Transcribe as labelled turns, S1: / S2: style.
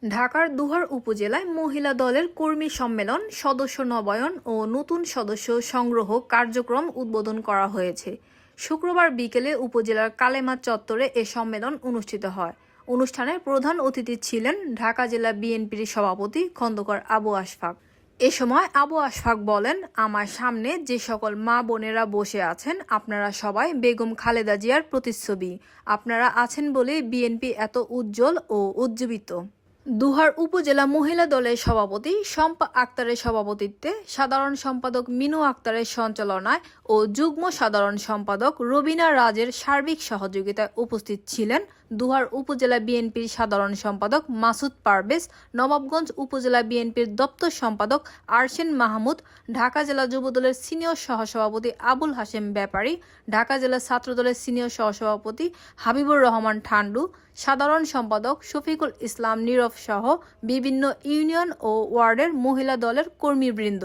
S1: ঢাকার দুহার উপজেলায় মহিলা দলের কর্মী সম্মেলন, সদস্য নবায়ন ও নতুন সদস্য সংগ্রহ কার্যক্রম উদ্বোধন করা হয়েছে। শুক্রবার বিকেলে উপজেলার কালেমা চত্বরে এ সম্মেলন অনুষ্ঠিত হয়। অনুষ্ঠানে প্রধান অতিথি ছিলেন ঢাকা জেলা বিএনপির সভাপতি খন্দকার আবু আশফাক। এ সময় আবু আশফাক বলেন, আমার সামনে যে সকল মা বোনেরা বসে আছেন, আপনারা সবাই বেগম খালেদা জিয়ার প্রতিচ্ছবি। আপনারা আছেন বলেই বিএনপি এত উজ্জ্বল ও উজ্জীবিত। দুহার উপজেলা মহিলা দলের সভাপতি শম্পা আক্তারের সভাপতিত্বে, সাধারণ সম্পাদক মিনু আক্তারের সঞ্চালনায় ও যুগ্ম সাধারণ সম্পাদক রবিনা রাজের সার্বিক সহযোগিতায় উপস্থিত ছিলেন দুহার উপজেলা বিএনপির সাধারণ সম্পাদক মাসুদ পারভেজ, নবাবগঞ্জ উপজেলা বিএনপির দপ্তর সম্পাদক আরশেন মাহমুদ, ঢাকা জেলা যুবদলের সিনিয়র সহসভাপতি আবুল হাশেম ব্যাপারী, ঢাকা জেলা ছাত্রদলের সিনিয়র সহসভাপতি হাবিবুর রহমান ঠান্ডু, সাধারণ সম্পাদক শফিকুল ইসলাম নীরব সহ বিভিন্ন ইউনিয়ন ও ওয়ার্ডের মহিলা দলের কর্মীবৃন্দ।